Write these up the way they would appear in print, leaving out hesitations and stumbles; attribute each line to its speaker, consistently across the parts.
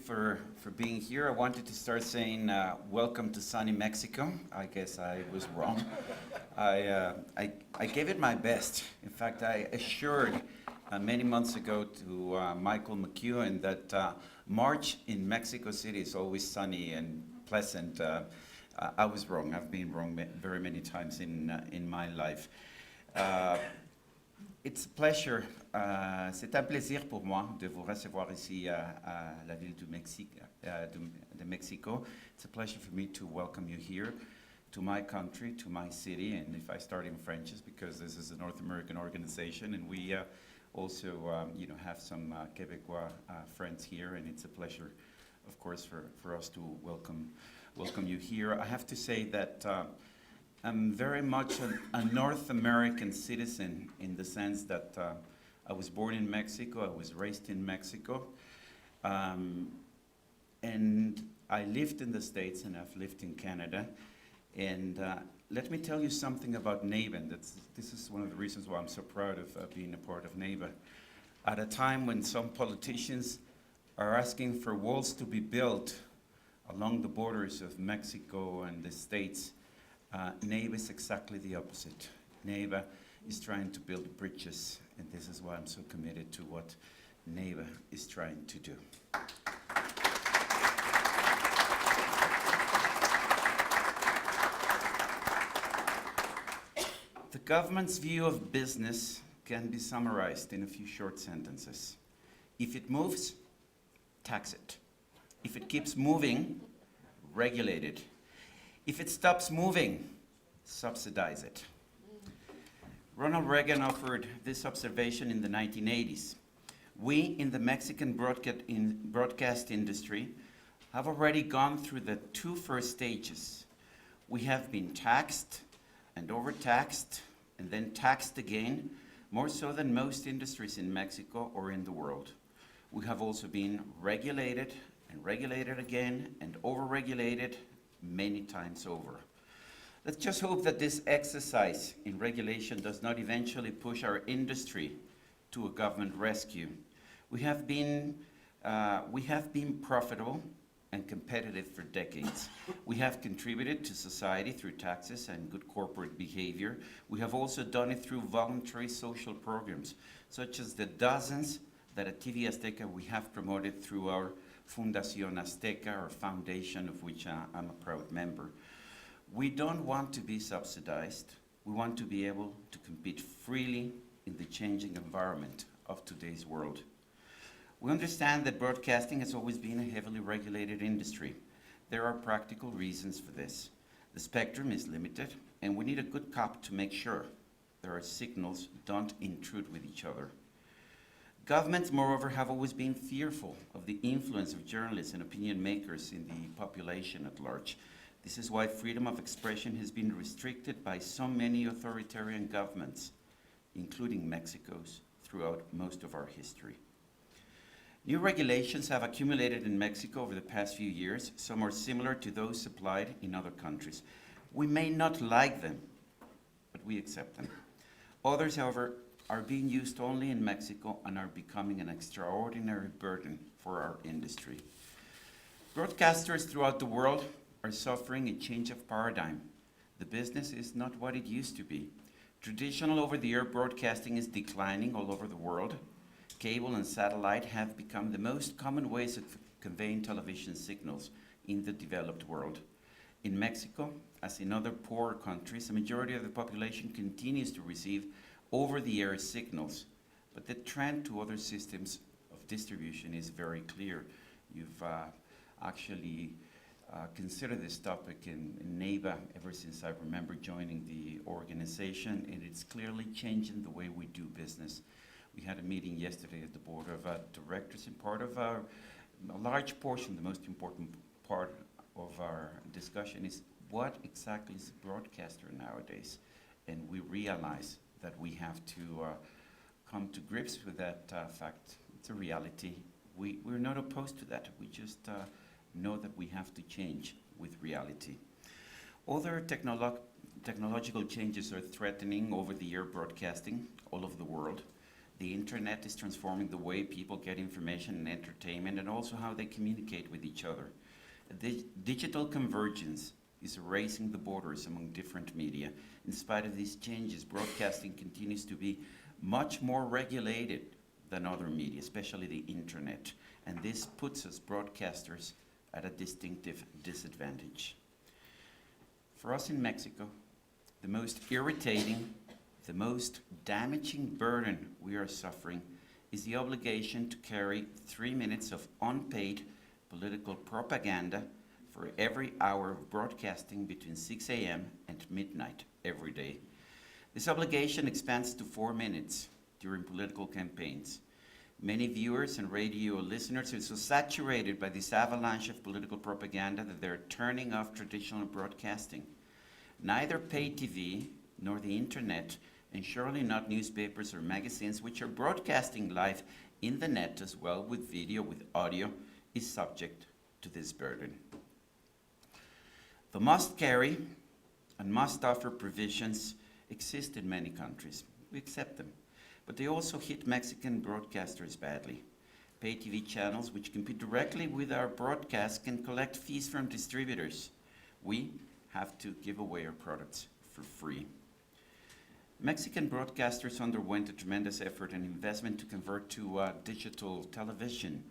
Speaker 1: for being here. I wanted to start saying welcome to sunny Mexico. I guess I was wrong. I gave it my best. In fact, I assured many months ago to Michael McEwen that March in Mexico City is always sunny and pleasant. I was wrong. I've been wrong very many times in my life. It's a pleasure. C'est un plaisir pour moi de vous recevoir ici à la ville de Mexico. It's a pleasure for me to welcome you here to my country, to my city. And if I start in French, it's because this is a North American organization, and we also, have some Quebecois friends here, and it's a pleasure, of course, for us to welcome you here. I have to say that I'm very much a North American citizen in the sense that I was born in Mexico, I was raised in Mexico, and I lived in the States and I've lived in Canada. And let me tell you something about NABA. This is one of the reasons why I'm so proud of being a part of NABA. At a time when some politicians are asking for walls to be built along the borders of Mexico and the States, NABA is exactly the opposite. NABA is trying to build bridges, and this is why I'm so committed to what NABA is trying to do. The government's view of business can be summarized in a few short sentences. If it moves, tax it. If it keeps moving, regulate it. If it stops moving, subsidize it. Ronald Reagan offered this observation in the 1980s. We in the Mexican broadcast industry have already gone through the two first stages. We have been taxed and overtaxed and then taxed again, more so than most industries in Mexico or in the world. We have also been regulated and regulated again and overregulated many times over. Let's just hope that this exercise in regulation does not eventually push our industry to a government rescue. We have been profitable and competitive for decades. We have contributed to society through taxes and good corporate behavior. We have also done it through voluntary social programs, such as the dozens that at TV Azteca we have promoted through our Fundación Azteca, or foundation of which I'm a proud member. We don't want to be subsidized. We want to be able to compete freely in the changing environment of today's world. We understand that broadcasting has always been a heavily regulated industry. There are practical reasons for this. The spectrum is limited, and we need a good cop to make sure that our signals don't intrude with each other. Governments, moreover, have always been fearful of the influence of journalists and opinion makers in the population at large. This is why freedom of expression has been restricted by so many authoritarian governments, including Mexico's, throughout most of our history. New regulations have accumulated in Mexico over the past few years. Some are similar to those applied in other countries. We may not like them, but we accept them. Others, however, are being used only in Mexico and are becoming an extraordinary burden for our industry. Broadcasters throughout the world are suffering a change of paradigm. The business is not what it used to be. Traditional over-the-air broadcasting is declining all over the world. Cable and satellite have become the most common ways of conveying television signals in the developed world. In Mexico, as in other poorer countries, a majority of the population continues to receive over-the-air signals, but the trend to other systems of distribution is very clear. You've actually considered this topic in NABA ever since I remember joining the organization, and it's clearly changing the way we do business. We had a meeting yesterday at the board of directors, and part of a large portion, the most important part of our discussion is what exactly is a broadcaster nowadays, and we realize that we have to come to grips with that fact. It's a reality. We're not opposed to that. We just know that we have to change with reality. Other technological changes are threatening over-the-air broadcasting all over the world. The internet is transforming the way people get information and entertainment, and also how they communicate with each other. Digital convergence is erasing the borders among different media. In spite of these changes, broadcasting continues to be much more regulated than other media, especially the internet. And this puts us broadcasters at a distinctive disadvantage. For us in Mexico, the most irritating, the most damaging burden we are suffering is the obligation to carry 3 minutes of unpaid political propaganda for every hour of broadcasting between 6 a.m. and midnight every day. This obligation expands to 4 minutes during political campaigns. Many viewers and radio listeners are so saturated by this avalanche of political propaganda that they're turning off traditional broadcasting. Neither pay TV nor the internet, and surely not newspapers or magazines, which are broadcasting live in the net as well with video, with audio, is subject to this burden. The must carry and must offer provisions exist in many countries. We accept them. But they also hit Mexican broadcasters badly. Pay TV channels which compete directly with our broadcasts can collect fees from distributors. We have to give away our products for free. Mexican broadcasters underwent a tremendous effort and investment to convert to digital television.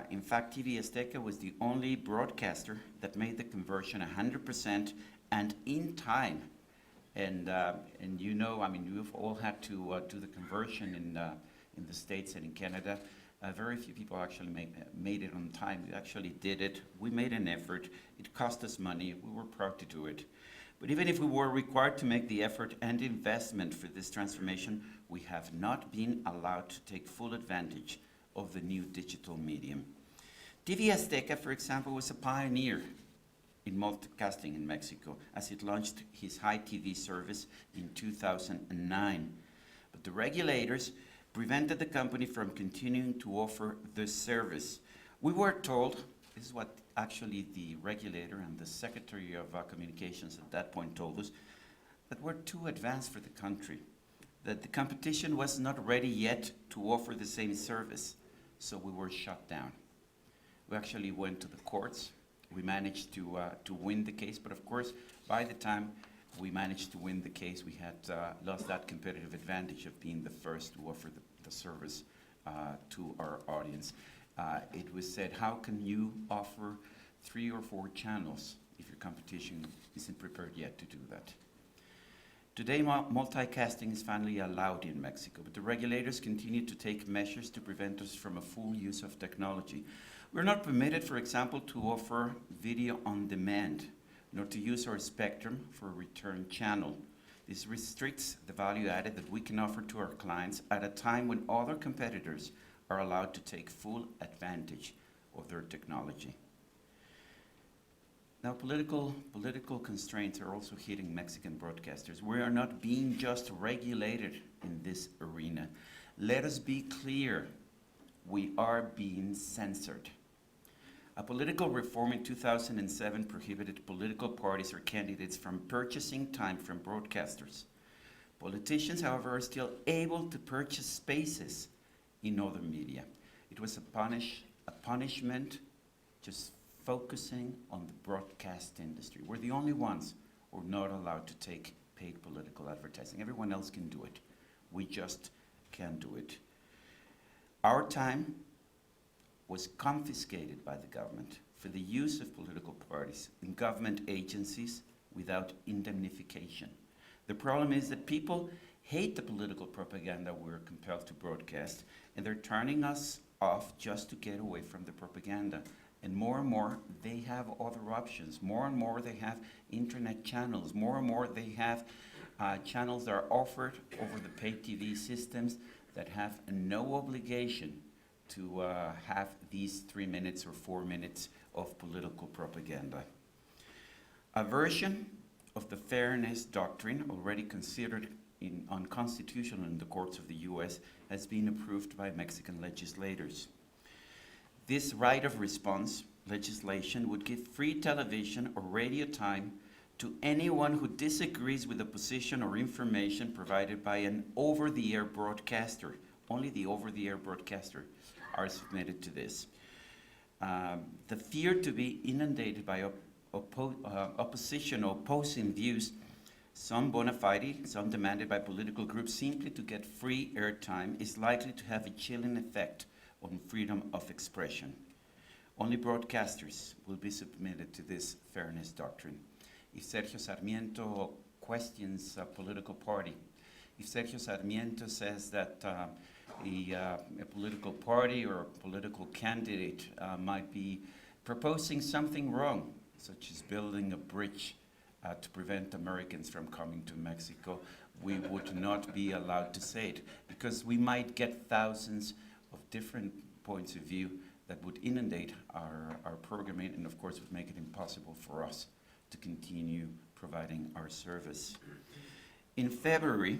Speaker 1: In fact, TV Azteca was the only broadcaster that made the conversion 100% and in time. And you know, I mean, you've all had to do the conversion in the States and in Canada. Very few people actually made it on time. We actually did it. We made an effort. It cost us money. We were proud to do it. But even if we were required to make the effort and investment for this transformation, we have not been allowed to take full advantage of the new digital medium. TV Azteca, for example, was a pioneer in multicasting in Mexico as it launched his high TV service in 2009. But the regulators prevented the company from continuing to offer this service. We were told, this is what actually the regulator and the Secretary of Communications at that point told us, that we're too advanced for the country, that the competition was not ready yet to offer the same service, so we were shut down. We actually went to the courts. We managed to win the case, but of course, by the time we managed to win the case, we had lost that competitive advantage of being the first to offer the service to our audience. It was said, how can you offer 3 or 4 channels if your competition isn't prepared yet to do that? Today, multicasting is finally allowed in Mexico, but the regulators continue to take measures to prevent us from a full use of technology. We're not permitted, for example, to offer video on demand, nor to use our spectrum for a return channel. This restricts the value added that we can offer to our clients at a time when other competitors are allowed to take full advantage of their technology. Now, political constraints are also hitting Mexican broadcasters. We are not being just regulated in this arena. Let us be clear, we are being censored. A political reform in 2007 prohibited political parties or candidates from purchasing time from broadcasters. Politicians, however, are still able to purchase spaces in other media. It was a punishment just focusing on the broadcast industry. We're the only ones who are not allowed to take paid political advertising. Everyone else can do it. We just can't do it. Our time was confiscated by the government for the use of political parties in government agencies without indemnification. The problem is that people hate the political propaganda we're compelled to broadcast, and they're turning us off just to get away from the propaganda. And more, they have other options. More and more, they have internet channels. More and more, they have channels that are offered over the pay TV systems that have no obligation to have these 3 minutes or 4 minutes of political propaganda. A version of the fairness doctrine, already considered unconstitutional in the courts of the US, has been approved by Mexican legislators. This right of response legislation would give free television or radio time to anyone who disagrees with the position or information provided by an over-the-air broadcaster. Only the over-the-air broadcaster are submitted to this. The fear to be inundated by opposition or opposing views, some bona fide, some demanded by political groups simply to get free airtime, is likely to have a chilling effect on freedom of expression. Only broadcasters will be submitted to this fairness doctrine. If Sergio Sarmiento questions a political party, if Sergio Sarmiento says that a political party or a political candidate might be proposing something wrong, such as building a bridge to prevent Americans from coming to Mexico, we would not be allowed to say it, because we might get thousands of different points of view that would inundate our programming, and of course would make it impossible for us to continue providing our service. In February,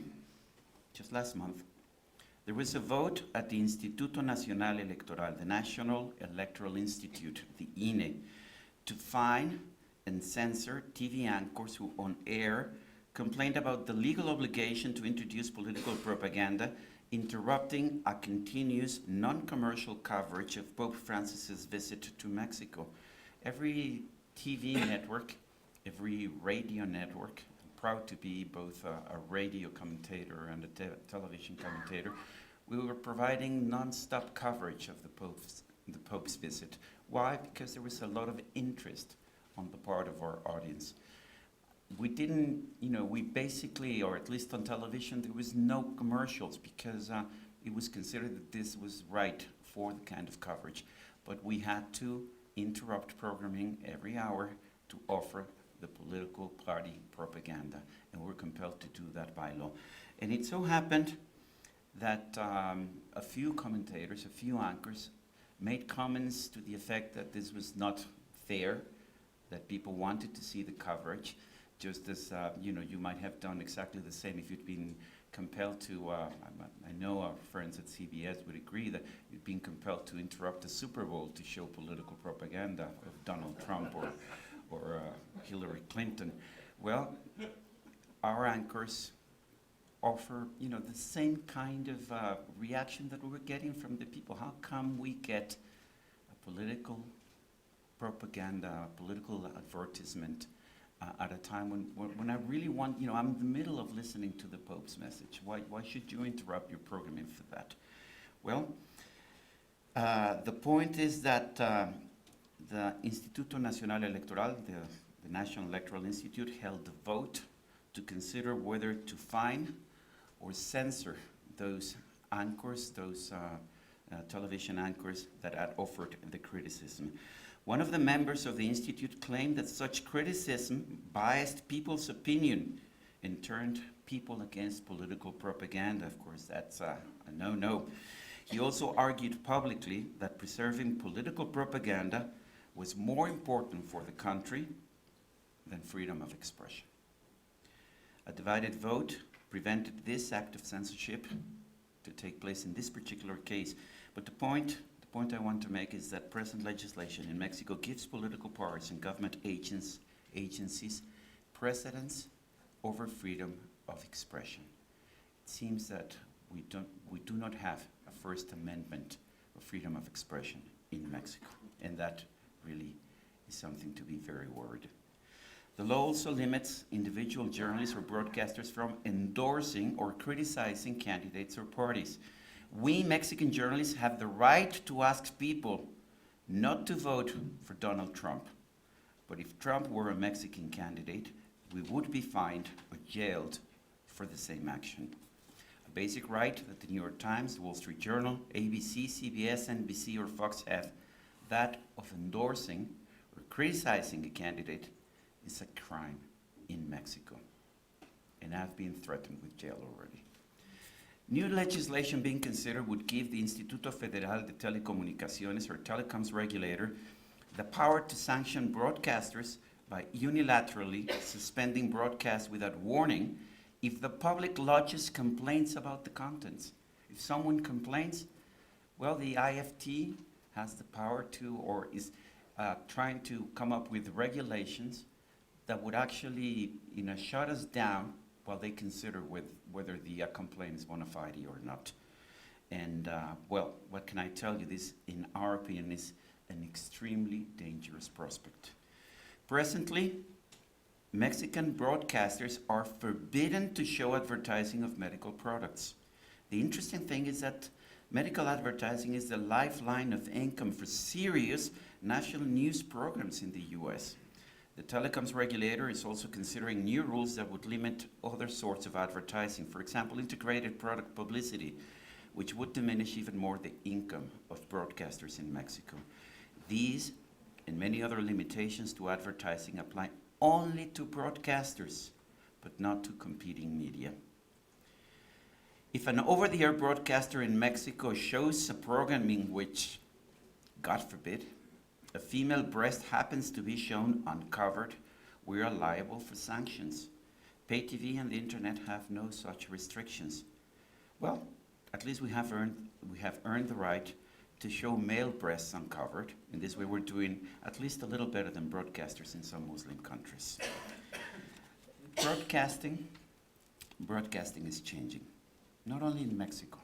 Speaker 1: just last month, there was a vote at the Instituto Nacional Electoral, the National Electoral Institute, the INE, to fine and censor TV anchors who on air complained about the legal obligation to introduce political propaganda, interrupting a continuous non-commercial coverage of Pope Francis's visit to Mexico. Every TV network, every radio network, I'm proud to be both a radio commentator and a television commentator, we were providing non-stop coverage of the Pope's visit. Why? Because there was a lot of interest on the part of our audience. We didn't, we basically, or at least on television, there was no commercials because it was considered that this was right for the kind of coverage. But we had to interrupt programming every hour to offer the political party propaganda, and we're compelled to do that by law. And it so happened that a few commentators, a few anchors, made comments to the effect that this was not fair, that people wanted to see the coverage, just as you might have done exactly the same if you'd been compelled to, I know our friends at CBS would agree that you'd been compelled to interrupt the Super Bowl to show political propaganda of Donald Trump or Hillary Clinton. Well, our anchors offer the same kind of reaction that we were getting from the people. How come we get a political propaganda, a political advertisement at a time when I really want, I'm in the middle of listening to the Pope's message. Why should you interrupt your programming for that? Well, the point is that the Instituto Nacional Electoral, the National Electoral Institute, held a vote to consider whether to fine or censor those anchors, those television anchors that had offered the criticism. One of the members of the Institute claimed that such criticism biased people's opinion and turned people against political propaganda. Of course, that's a no-no. He also argued publicly that preserving political propaganda was more important for the country than freedom of expression. A divided vote prevented this act of censorship to take place in this particular case. But the point I want to make is that present legislation in Mexico gives political parties and government agencies precedence over freedom of expression. It seems that we do not have a First Amendment of freedom of expression in Mexico, and that really is something to be very worried. The law also limits individual journalists or broadcasters from endorsing or criticizing candidates or parties. We Mexican journalists have the right to ask people not to vote for Donald Trump. But if Trump were a Mexican candidate, we would be fined or jailed for the same action. A basic right that the New York Times, the Wall Street Journal, ABC, CBS, NBC, or Fox have, that of endorsing or criticizing a candidate, is a crime in Mexico. And I've been threatened with jail already. New legislation being considered would give the Instituto Federal de Telecomunicaciones, or telecoms regulator, the power to sanction broadcasters by unilaterally suspending broadcasts without warning if the public lodges complaints about the contents. If someone complains, well, the IFT has the power to, or is trying to come up with regulations that would actually, shut us down while they consider whether the complaint is bona fide or not. And, well, what can I tell you? This, in our opinion, is an extremely dangerous prospect. Presently, Mexican broadcasters are forbidden to show advertising of medical products. The interesting thing is that medical advertising is the lifeline of income for serious national news programs in the US. The telecoms regulator is also considering new rules that would limit other sorts of advertising, for example, integrated product publicity, which would diminish even more the income of broadcasters in Mexico. These and many other limitations to advertising apply only to broadcasters, but not to competing media. If an over-the-air broadcaster in Mexico shows a program in which, God forbid, a female breast happens to be shown uncovered, we are liable for sanctions. Pay TV and the internet have no such restrictions. Well, at least we have earned the right to show male breasts uncovered. In this way, we're doing at least a little better than broadcasters in some Muslim countries. Broadcasting is changing, not only in Mexico,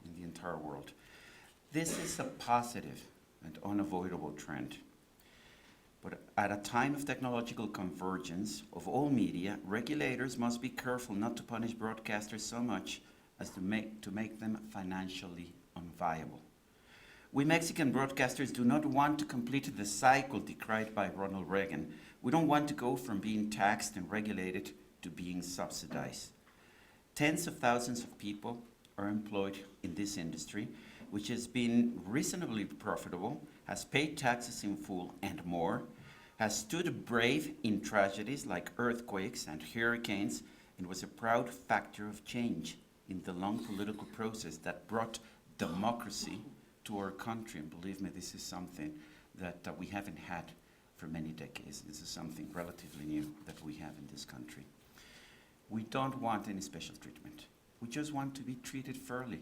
Speaker 1: in the entire world. This is a positive and unavoidable trend. But at a time of technological convergence of all media, regulators must be careful not to punish broadcasters so much as to make them financially unviable. We Mexican broadcasters do not want to complete the cycle decried by Ronald Reagan. We don't want to go from being taxed and regulated to being subsidized. Tens of thousands of people are employed in this industry, which has been reasonably profitable, has paid taxes in full and more, has stood brave in tragedies like earthquakes and hurricanes, and was a proud factor of change in the long political process that brought democracy to our country. And believe me, this is something that we haven't had for many decades. This is something relatively new that we have in this country. We don't want any special treatment. We just want to be treated fairly.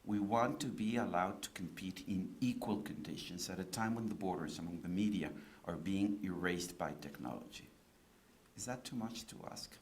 Speaker 1: We want to be allowed to compete in equal conditions at a time when the borders among the media are being erased by technology. Is that too much to ask?